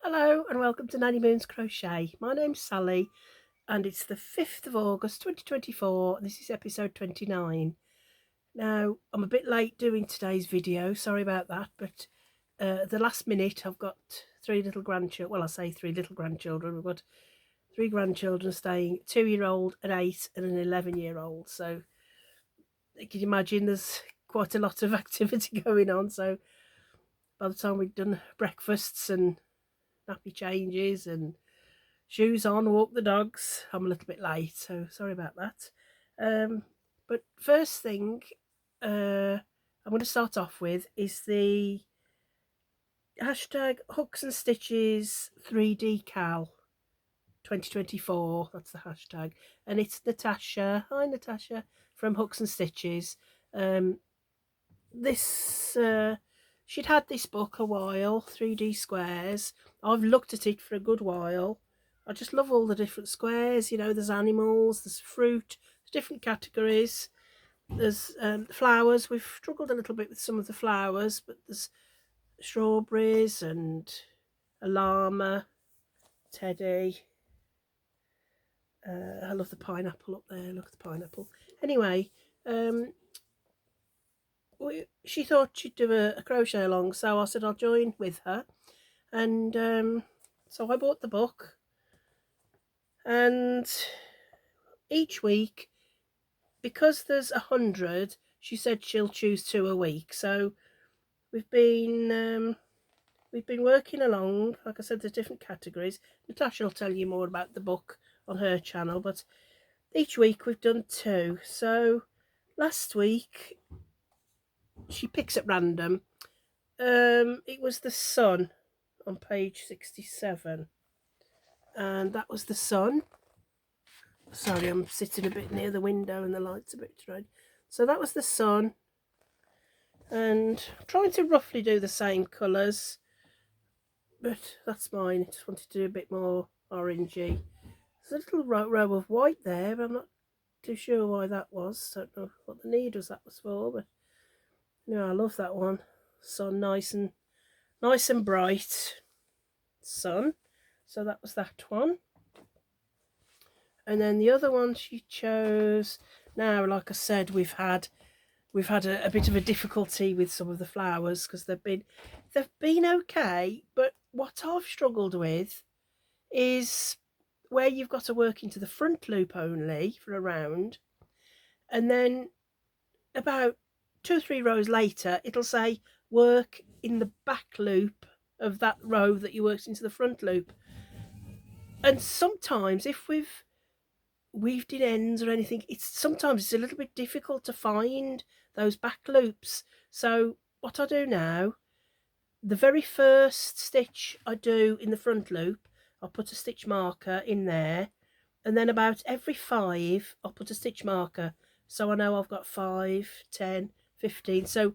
Hello and welcome to Nanny Moon's Crochet. My name's Sally and it's the 5th of August 2024. This is episode 29. Now, I'm a bit late doing today's video, sorry about that, but at the last minute I've got three little grandchildren. Well, I say three little grandchildren. We've got three grandchildren staying, a 2-year-old, an 8 and an 11-year-old. So you can imagine there's quite a lot of activity going on. So by the time we've done breakfasts and nappy changes and shoes on, walk the dogs, I'm a little bit late, so sorry about that. But first thing I'm going to start off with is the hashtag hooks and stitches 3D cal 2024. That's the hashtag, and it's Natasha. Hi Natasha from Hooks and Stitches. This she'd had this book a while, 3D squares. I've looked at it for a good while. I just love all the different squares. You know, there's animals, there's fruit, there's different categories. There's flowers. We've struggled a little bit with some of the flowers, but there's strawberries and a llama, teddy. I love the pineapple up there. Look at the pineapple. Anyway, she thought she'd do a crochet along, so I said I'll join with her. And so I bought the book. And each week, because there's 100, she said she'll choose 2 a week. So we've been working along. Like I said, there's different categories. Natasha will tell you more about the book on her channel, but each week we've done 2. So last week she picks at random. It was the sun on page 67, and that was the sun. Sorry, I'm sitting a bit near the window and the light's a bit red. So that was the sun, and I'm trying to roughly do the same colours, but that's mine. I just wanted to do a bit more orangey. There's a little row of white there, but I'm not too sure why that was. I don't know what the needles that was for, but no, I love that one. Sun, nice and bright. Sun. So that was that one. And then the other one she chose. Now, like I said, we've had a bit of a difficulty with some of the flowers because they've been okay, but what I've struggled with is where you've got to work into the front loop only for a round, and then about 2 or 3 rows later it'll say work in the back loop of that row that you worked into the front loop. And sometimes if we've weaved in ends or anything, sometimes it's a little bit difficult to find those back loops. So what I do now, the very first stitch I do in the front loop, I'll put a stitch marker in there, and then about every 5 I'll put a stitch marker, so I know I've got 5, 10, 15. So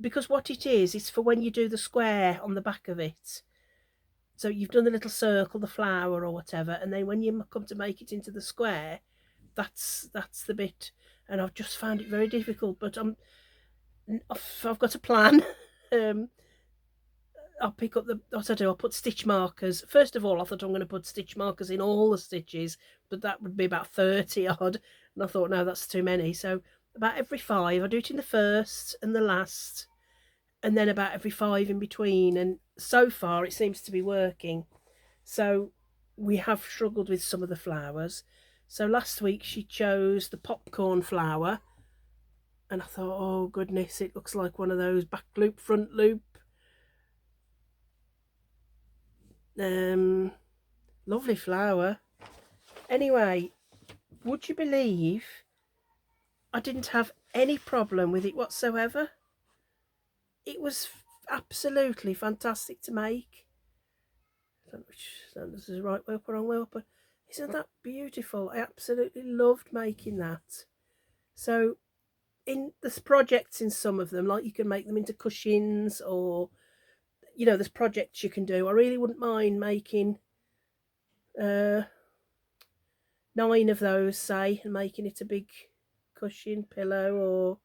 because what it is, it's for when you do the square on the back of it. So you've done the little circle, the flower or whatever, and then when you come to make it into the square, that's the bit. And I've just found it very difficult, but I've got a plan. I'll pick up what I do. I'll put stitch markers. First of all, I thought I'm going to put stitch markers in all the stitches, but that would be about 30 odd. And I thought, no, that's too many. So about every 5, I do it in the first and the last, and then about every 5 in between. And so far it seems to be working. So we have struggled with some of the flowers. So last week she chose the popcorn flower, and I thought, oh goodness, it looks like one of those back loop, front loop. Lovely flower. Anyway, would you believe I didn't have any problem with it whatsoever? It was absolutely fantastic to make. I don't know if this is the right way up or wrong way up, but isn't that beautiful? I absolutely loved making that. So there's projects in some of them, like you can make them into cushions, or you know, there's projects you can do. I really wouldn't mind making 9 of those, say, and making it a big cushion, pillow,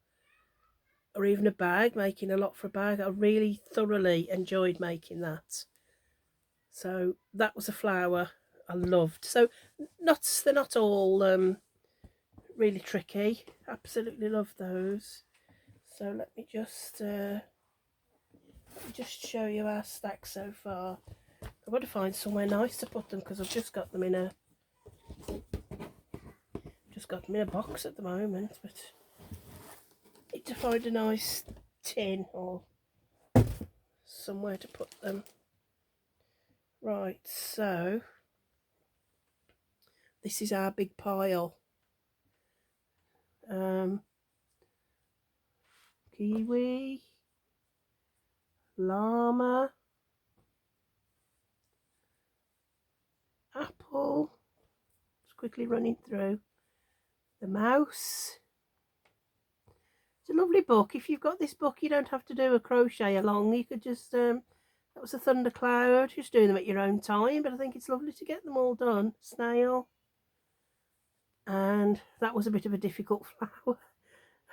or even a bag, making a lot for a bag. I really thoroughly enjoyed making that. So that was a flower I loved. So they're not all really tricky. Absolutely love those. So let me just show you our stack so far. I've got to find somewhere nice to put them because I've just got them in a box at the moment, but I need to find a nice tin or somewhere to put them. Right, so this is our big pile. Kiwi, llama, apple, just quickly running through, the mouse. It's a lovely book. If you've got this book, you don't have to do a crochet along. You could just, that was a thundercloud, just doing them at your own time, but I think it's lovely to get them all done. Snail. And that was a bit of a difficult flower.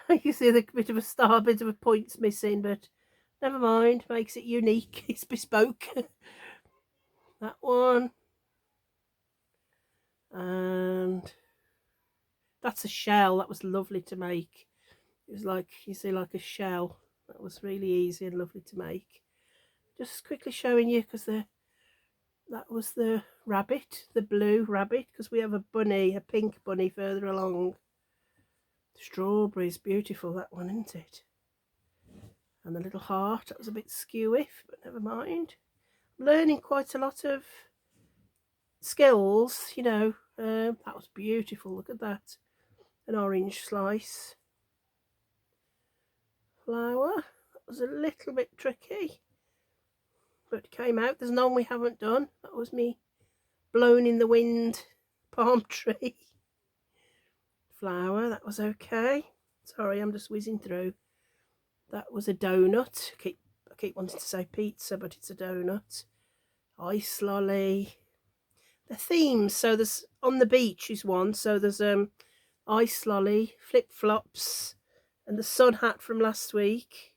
You can see the bit of a star, bit of a points missing, but never mind, makes it unique. It's bespoke. That one. And that's a shell. That was lovely to make. It was like, you see, like a shell. That was really easy and lovely to make. Just quickly showing you, because that was the rabbit, the blue rabbit, because we have a bunny, a pink bunny further along. Strawberries, beautiful, that one, isn't it? And the little heart, that was a bit skewy, but never mind. I'm learning quite a lot of skills, you know. That was beautiful, look at that. An orange slice. Flower, that was a little bit tricky, but came out. There's none we haven't done. That was me blown in the wind palm tree. Flower, that was okay. Sorry, I'm just whizzing through. That was a donut. I keep wanting to say pizza, but it's a donut. Ice lolly. The themes, so there's on the beach is one. So there's ice lolly, flip flops, and the sun hat from last week.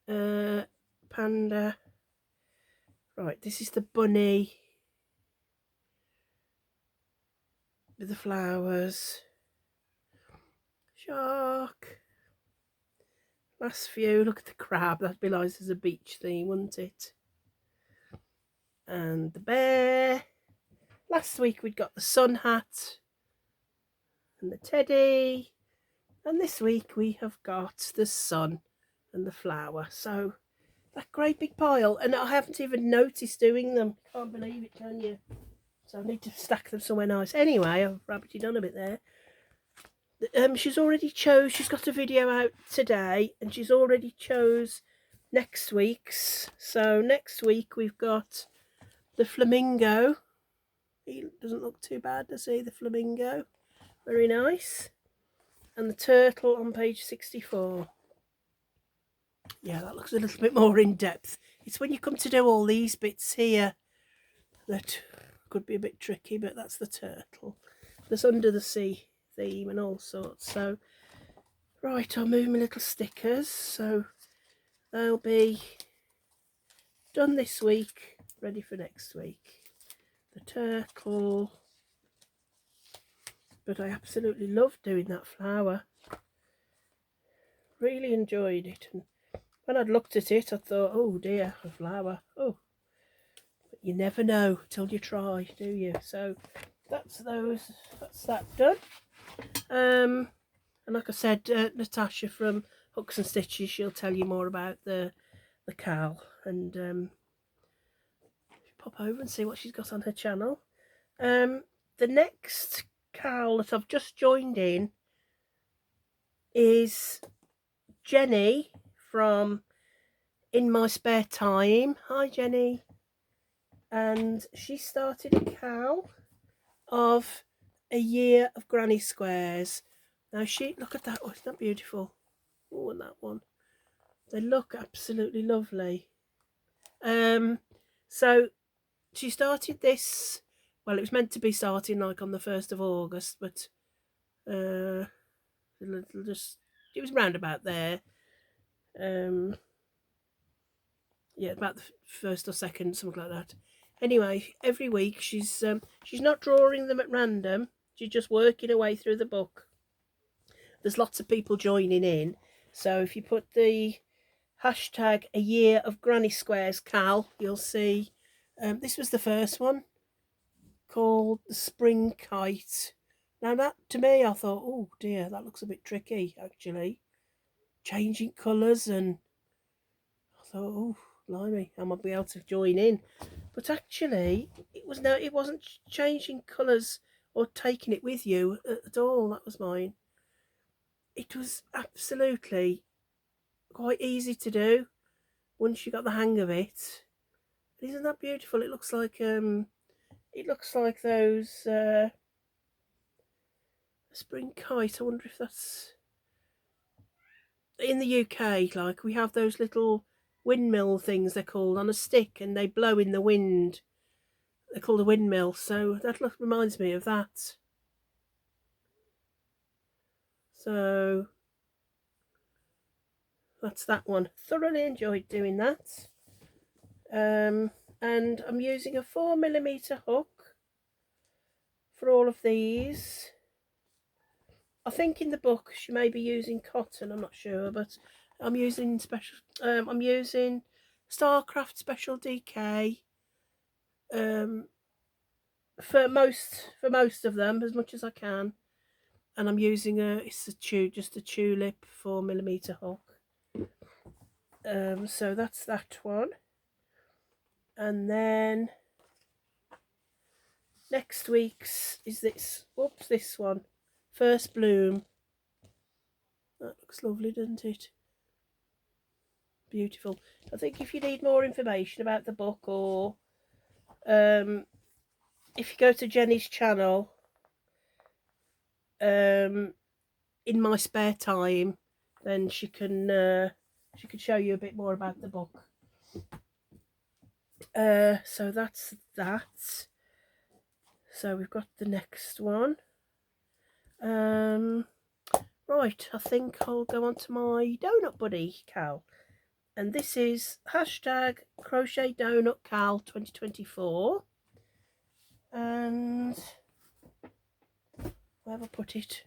Panda. Right, this is the bunny with the flowers. Shark. Last few, look at the crab. That'd be nice as a beach theme, wouldn't it? And the bear. Last week we'd got the sun hat and the teddy. And this week we have got the sun and the flower. So that great big pile. And I haven't even noticed doing them. Can't believe it, can you? So I need to stack them somewhere nice. Anyway, I've rabbited on a bit there. She's already chose, she's got a video out today, and she's already chose next week's. So next week we've got the flamingo. He doesn't look too bad, does he? The flamingo. Very nice. And the turtle on page 64. Yeah, that looks a little bit more in depth. It's when you come to do all these bits here that could be a bit tricky, but that's the turtle. There's under the sea theme and all sorts. So right, I'll move my little stickers, so they'll be done this week, ready for next week. The turtle, but I absolutely loved doing that flower. Really enjoyed it, and when I'd looked at it I thought, oh dear, a flower, oh, but you never know till you try, do you? So that's that done. And like I said, Natasha from Hooks and Stitches, she'll tell you more about the cowl, and pop over and see what she's got on her channel. The next cowl that I've just joined in is Jenny from In My Spare Time. Hi Jenny. And she started a cowl of a year of granny squares. Now look at that one, isn't that beautiful? Oh, and that one, they look absolutely lovely. So she started this, well, it was meant to be starting like on the 1st of August, but it was round about there. Yeah, about the first or second, something like that. Anyway, every week she's not drawing them at random. She's just working her way through the book. There's lots of people joining in, so if you put the hashtag a year of granny squares Cal, you'll see this was the first one, called the spring kite. Now that, to me, I thought, oh dear, that looks a bit tricky actually, changing colours, and I thought, oh blimey, I might be able to join in. But actually it wasn't changing colours or taking it with you at all. That was mine. It was absolutely quite easy to do once you got the hang of it. Isn't that beautiful? It looks like those spring kite. I wonder if that's in the UK. Like, we have those little windmill things, they're called, on a stick, and they blow in the wind. They're called a windmill. So that reminds me of that. So that's that one. Thoroughly enjoyed doing that. And I'm using a 4mm hook for all of these. I think in the book she may be using cotton, I'm not sure, but I'm using I'm using Starcraft Special DK for most of them, as much as I can. And I'm using just a tulip 4mm hook. So that's that one. And then next week's is this one, First Bloom. That looks lovely, doesn't it? Beautiful. I think if you need more information about the book, or if you go to Jenny's channel, in my spare time, then she can show you a bit more about the book. So that's that. So we've got the next one. Right, I think I'll go on to my donut buddy, Cal. And this is hashtag crochet donut Cal 2024. And where have I put it?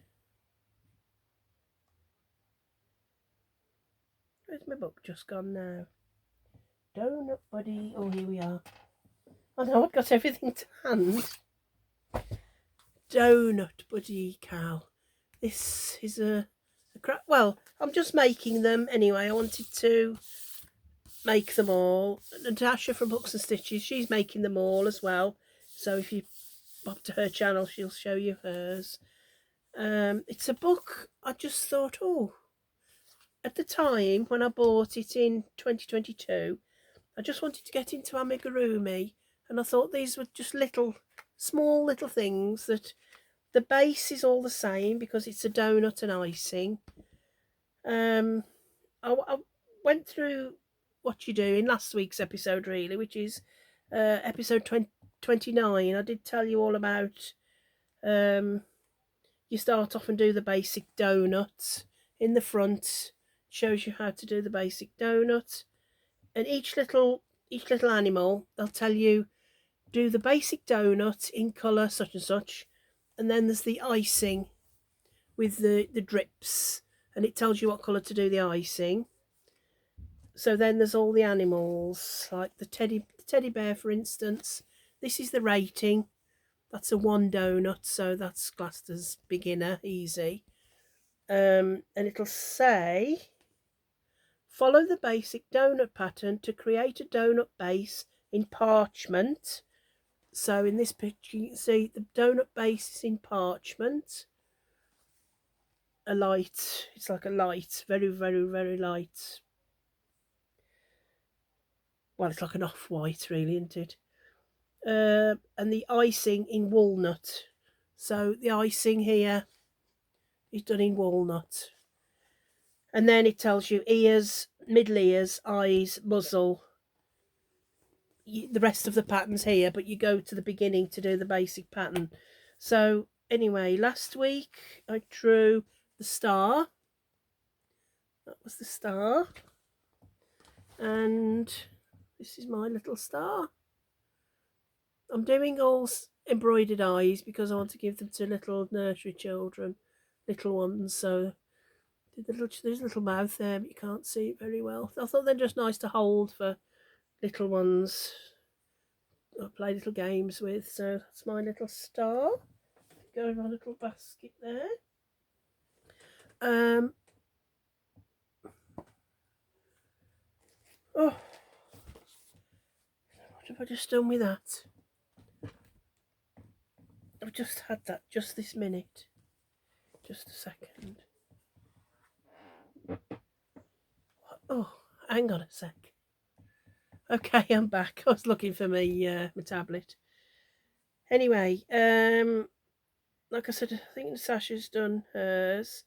Where's my book just gone now? Donut buddy. Oh, here we are. Oh no, I've got everything to hand. Donut buddy Cal. This is a crap. Well, I'm just making them anyway. I wanted to make them all. Natasha from Books and Stitches, she's making them all as well. So if you pop to her channel, she'll show you hers. It's a book I just thought, oh, at the time when I bought it in 2022, I just wanted to get into amigurumi, and I thought these were just small little things that the base is all the same because it's a donut and icing. I went through what you do in last week's episode, really, which is episode 29. I did tell you all about you start off and do the basic donut. In the front shows you how to do the basic donut, and each little animal, they'll tell you, do the basic donut in colour such and such, and then there's the icing with the drips, and it tells you what colour to do the icing. So then there's all the animals, like the teddy bear, for instance. This is the rating. That's a 1 donut, so that's classed as beginner, easy. And it'll say, follow the basic donut pattern to create a donut base in parchment. So in this picture you can see the donut base is in parchment. It's like a light, very, very, very light. Well, it's like an off-white, really, isn't it? And the icing in walnut. So the icing here is done in walnut. And then it tells you ears, middle ears, eyes, muzzle, the rest of the patterns here, but you go to the beginning to do the basic pattern. So anyway, last week I drew the star. That was the star. And This is my little star. I'm doing all embroidered eyes because I want to give them to little nursery children, little ones. So there's a little mouth there, but you can't see it very well. I thought they're just nice to hold for little ones. I play little games with. So that's my little star. Go in my little basket there. Oh, what have I just done with that? I've just had that just this minute. Just a second. Oh, hang on a sec. Okay, I'm back. I was looking for my tablet. Anyway, like I said, I think Sasha's done hers.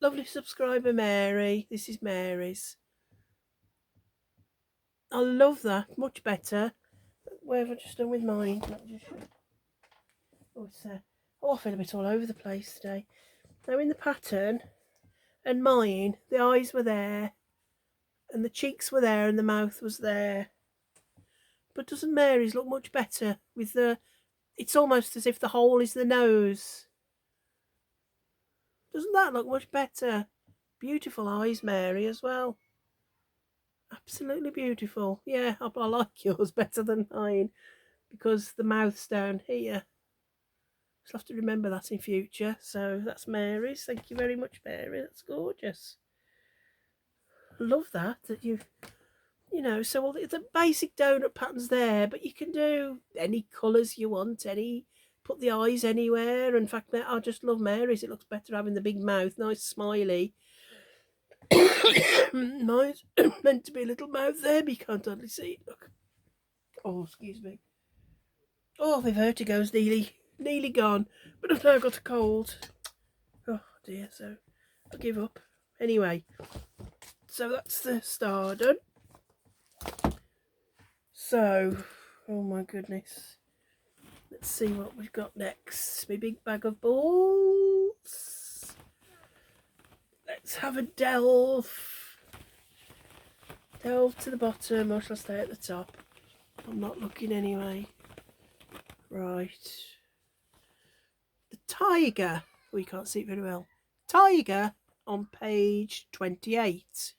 Lovely subscriber Mary. This is Mary's. I love that. Much better. Where have I just done with mine? Oh, it's there. Oh, I feel a bit all over the place today. Now in the pattern, and mine, the eyes were there, and the cheeks were there, and the mouth was there. But doesn't Mary's look much better with the... It's almost as if the hole is the nose. Doesn't that look much better? Beautiful eyes, Mary, as well. Absolutely beautiful. Yeah, I like yours better than mine because the mouth's down here. Just have to remember that in future. So that's Mary's. Thank you very much, Mary. That's gorgeous. Love that you've, so all the basic donut patterns there, but you can do any colours you want, put the eyes anywhere. In fact, I just love Mary's. It looks better having the big mouth, nice smiley. Mine's meant to be a little mouth there, but you can't hardly see it. Look. Oh, excuse me. Oh, my vertigo's nearly gone, but I've now got a cold. Oh dear, so I'll give up. Anyway, so that's the star done. So, oh my goodness. Let's see what we've got next. My big bag of balls. Let's have a delve. Delve to the bottom, or shall I stay at the top? I'm not looking anyway. Right. The tiger. Oh, you can't see it very well. Tiger on page 28.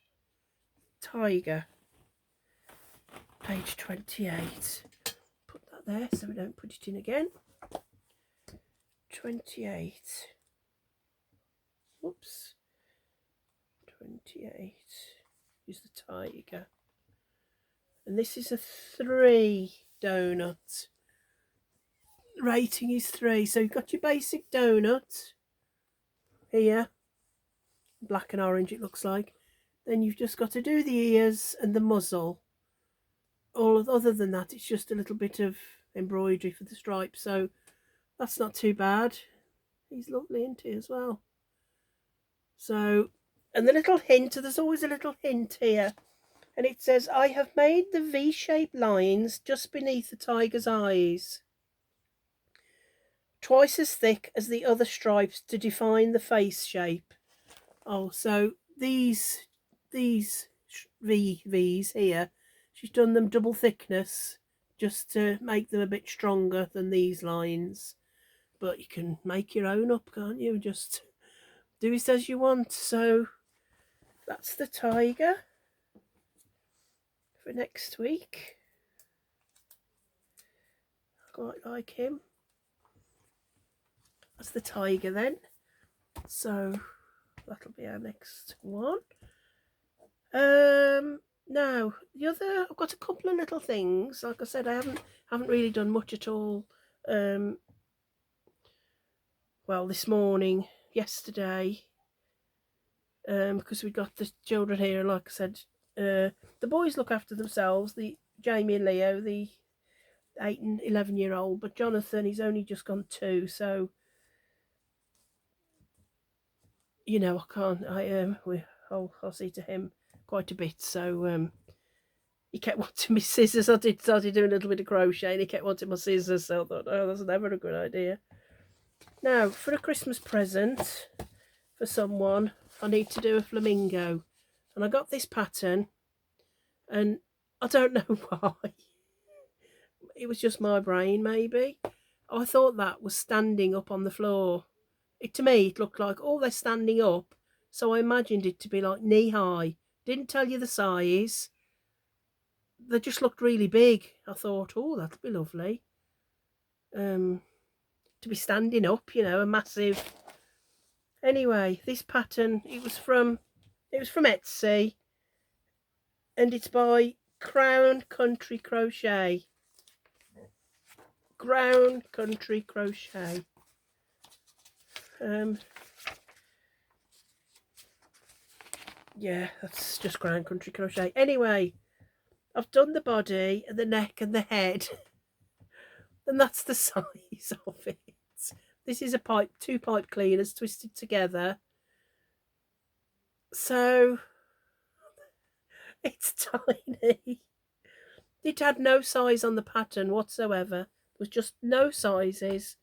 Tiger. Page 28. Put that there so we don't put it in again. 28. Whoops. 28 is the tiger. And this is a 3 donut. Rating is 3. So you've got your basic donut here. Black and orange it looks like. Then you've just got to do the ears and the muzzle. Other than that, it's just a little bit of embroidery for the stripes. So that's not too bad. He's lovely, isn't he, as well? So, and the little hint, there's always a little hint here. And it says, I have made the V-shaped lines just beneath the tiger's eyes, twice as thick as the other stripes to define the face shape. Oh, so these V's here, she's done them double thickness just to make them a bit stronger than these lines. But you can make your own up, can't you? Just do it as you want. So that's the tiger for next week. I quite like him. That's the tiger then. So that'll be our next one. Now the other, I've got a couple of little things. Like I said, I haven't really done much at all. Well, this morning, yesterday, because we got the children here. Like I said, the boys look after themselves. The Jamie and Leo, the 8 and 11-year-old, but Jonathan, he's only just gone 2, so I can't. I'll see to him quite a bit. So he kept wanting my scissors. I started doing a little bit of crochet, and he kept wanting my scissors. So I thought, oh, that's never a good idea. Now, for a Christmas present for someone, I need to do a flamingo, and I got this pattern. And I don't know why. It was just my brain, maybe. I thought that was standing up on the floor. To me, it looked like, oh, they're standing up. So I imagined it to be like knee high. Didn't tell you the size. They just looked really big. I thought, oh, that'll be lovely. To be standing up, a massive. Anyway, this pattern, it was from Etsy, and it's by Crown Country Crochet. Crown Country Crochet. Yeah, that's just Crown Country Crochet. Anyway, I've done the body and the neck and the head, and that's the size of it. This is two pipe cleaners twisted together. So it's tiny. It had no size on the pattern whatsoever. There was just no sizes.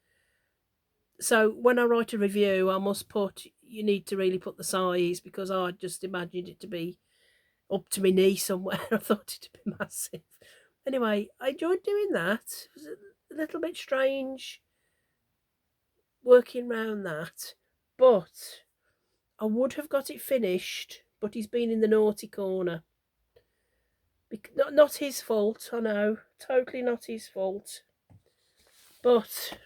So when I write a review, I must put, you need to really put the size, because I just imagined it to be up to my knee somewhere. I thought it'd be massive. Anyway, I enjoyed doing that. It was a little bit strange working around that, but I would have got it finished, but he's been in the naughty corner. Not his fault, I know, totally not his fault. But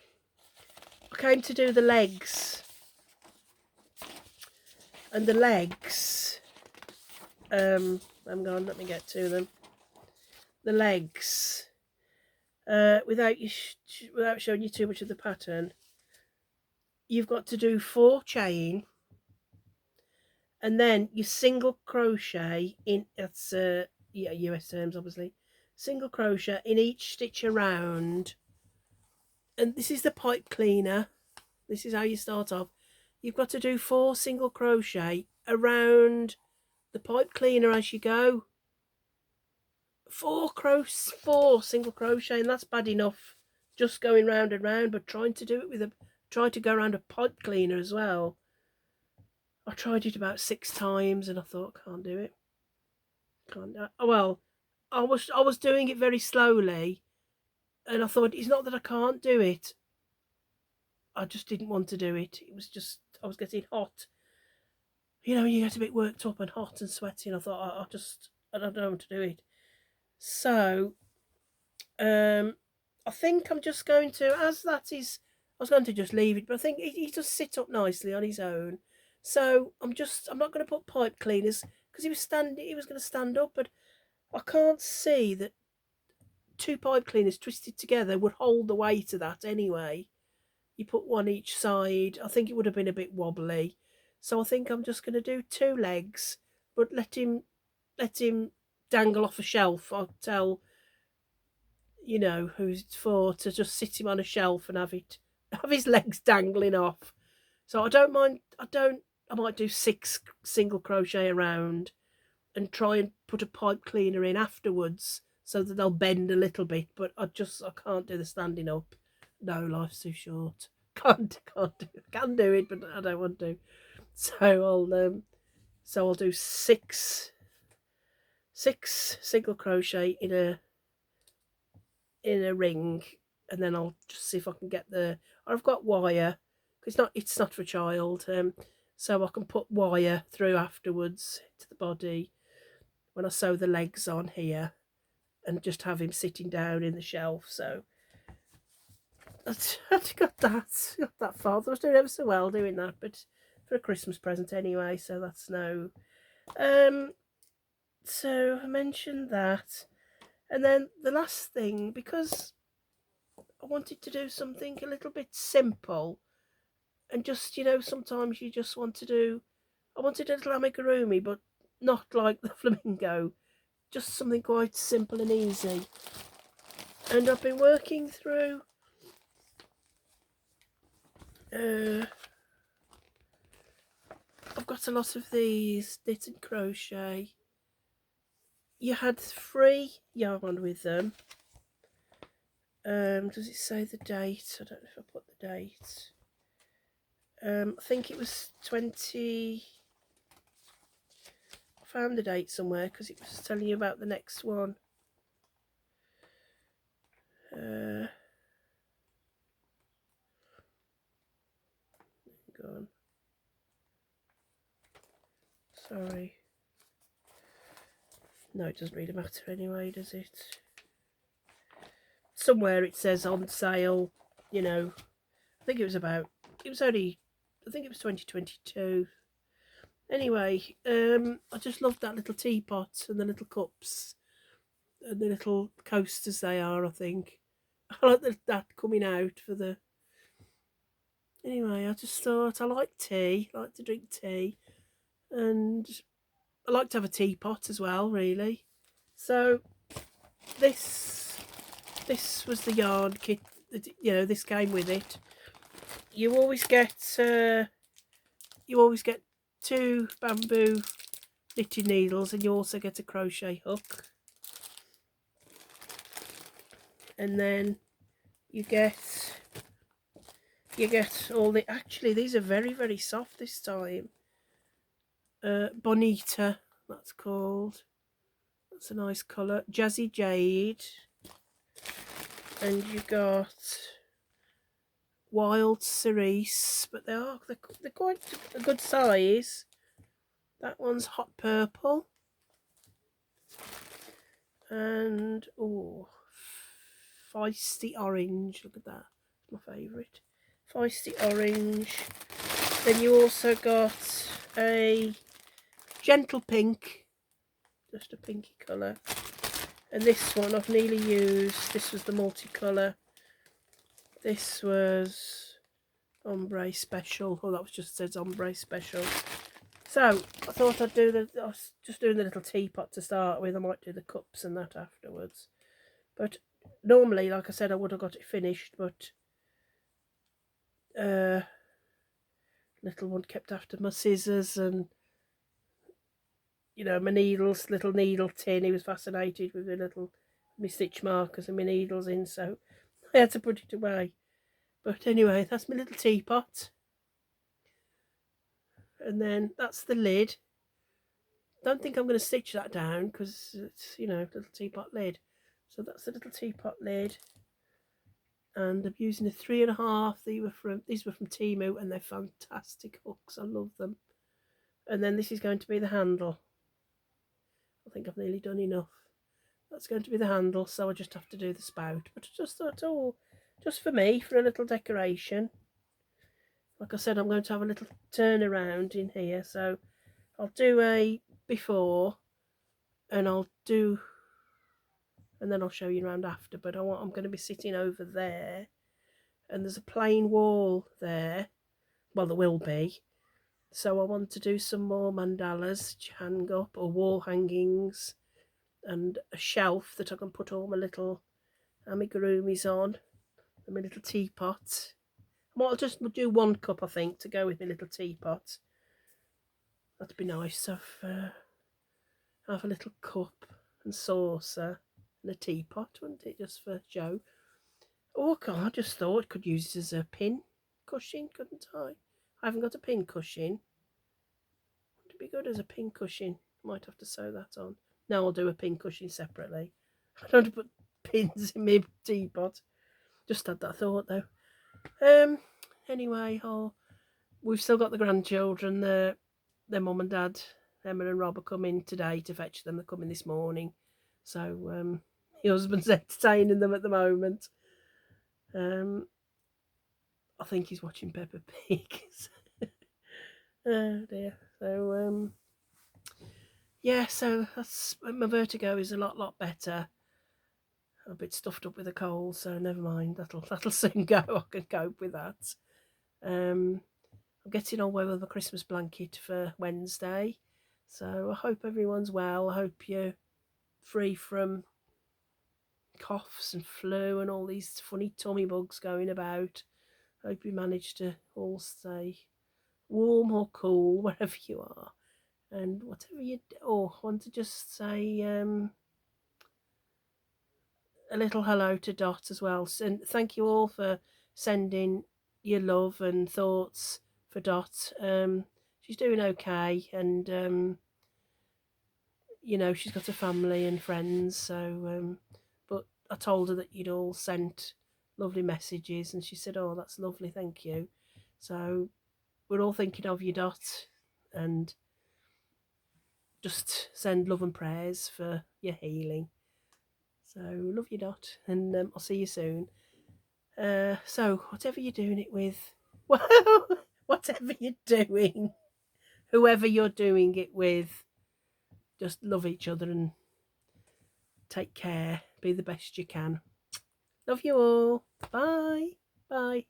I came to do the legs, and the legs, hang on, let me get to them. The legs, without showing you too much of the pattern, you've got to do 4 chain, and then you single crochet in, that's US terms obviously, single crochet in each stitch around. And this is the pipe cleaner. This is how you start off. You've got to do 4 single crochet around the pipe cleaner as you go. 4 single crochet, and that's bad enough just going round and round, but trying to do it try to go around a pipe cleaner as well. I tried it about 6 times and I thought, can't do it. Well, I was doing it very slowly, and I thought, it's not that I can't do it, I just didn't want to do it. It was just, I was getting hot. You get a bit worked up and hot and sweaty, and I thought, I don't know how to do it. So, I think I'm just going to, as that is, I was going to just leave it, but I think he does sit up nicely on his own. So I'm not going to put pipe cleaners, because he was going to stand up, but I can't see that 2 pipe cleaners twisted together would hold the weight of that anyway. You put one each side, I think it would have been a bit wobbly. So I think I'm just going to do 2 legs, but let him dangle off a shelf. I'll tell, who's it's for, to just sit him on a shelf and have his legs dangling off. So I don't mind. I might do 6 single crochet around and try and put a pipe cleaner in afterwards so that they'll bend a little bit. But I can't do the standing up. No, life's too short. Can't do it. Can do it, but I don't want to. So I'll do 6 single crochet in a ring, and then I'll just see if I can get I've got wire. It's not for a child, so I can put wire through afterwards to the body when I sew the legs on here, and just have him sitting down in the shelf. So I got that far. I was doing ever so well doing that, but for a Christmas present anyway, so that's no. So I mentioned that, and then the last thing, because I wanted to do something a little bit simple, and just, sometimes you just want to do, I wanted a little amigurumi, but not like the Flamingo, just something quite simple and easy. And I've been working through I've got a lot of these knit and crochet. You had 3 yarn with them. Does it say the date? I don't know if I put the date. I think it was 20. found the date somewhere because it was telling you about the next one. Go on. Sorry. No, it doesn't really matter anyway, does it? Somewhere it says on sale, you know. I think it was 2022. Anyway, I just loved that little teapot and the little cups and the little coasters they are, I think. I like that coming out for the... Anyway, I just thought I like tea, I like to drink tea, and I like to have a teapot as well, really. So this was the yarn kit. This came with it. You always get 2 bamboo knitting needles, and you also get a crochet hook, and then you get all the... Actually, these are very, very soft this time. Bonita, that's called. That's a nice colour. Jazzy Jade. And you got Wild Cerise, but they're quite a good size. That one's Hot Purple. And Feisty Orange. Look at that. My favourite. Feisty Orange. Then you also got a gentle pink, just a pinky colour. And this one I've nearly used. This was the multicolour. This was ombre special. Oh, that was just says ombre special. So I thought I was just doing the little teapot to start with. I might do the cups and that afterwards. But normally, like I said, I would have got it finished, but little one kept after my scissors and my needles, little needle tin. He was fascinated with my stitch markers and my needles in, so I had to put it away. But anyway, that's my little teapot. And then that's the lid. Don't think I'm going to stitch that down because it's, little teapot lid. So that's the little teapot lid. And I'm using a 3.5. These were from Temu, and they're fantastic hooks. I love them. And then this is going to be the handle. I think I've nearly done enough. That's going to be the handle, so I just have to do the spout. But I just thought, just for me, for a little decoration. Like I said, I'm going to have a little turnaround in here, so I'll do a before, and then I'll show you around after. But I'm going to be sitting over there, and there's a plain wall there. Well, there will be. So I want to do some more mandalas to hang up, or wall hangings, and a shelf that I can put all my little amigurumis on, and my little teapot. I'll just do 1 cup, I think, to go with my little teapot. That'd be nice. Have a little cup and saucer and a teapot, wouldn't it, just for show? Oh God, I just thought I could use it as a pin cushion, couldn't I? I haven't got a pin cushion. Would it be good as a pin cushion? Might have to sew that on. No, I'll do a pin cushion separately. I don't want to put pins in my teapot. Just had that thought though. Anyway, we've still got the grandchildren. Their mum and dad, Emma and Rob, are coming today to fetch them. They're coming this morning. So my husband's entertaining them at the moment. I think he's watching Peppa Pig. Oh dear. So yeah, so that's my vertigo is a lot better. I'm a bit stuffed up with a cold, so never mind. That'll soon go. I can cope with that. I'm getting on well with my Christmas blanket for Wednesday, so I hope everyone's well. I hope you're free from coughs and flu and all these funny tummy bugs going about. I hope you manage to all stay warm or cool wherever you are, and whatever you do. Oh, I want to just say a little hello to Dot as well, and thank you all for sending your love and thoughts for Dot. She's doing okay, and you know, she's got a family and friends. So, but I told her that you'd all sent lovely messages, and she said, "Oh, that's lovely, thank you." So we're all thinking of you, Dot, and just send love and prayers for your healing. So love you, Dot, and I'll see you soon. So whatever you're doing it with, well, whatever you're doing, whoever you're doing it with, just love each other and take care. Be the best you can. Love you all. Bye. Bye.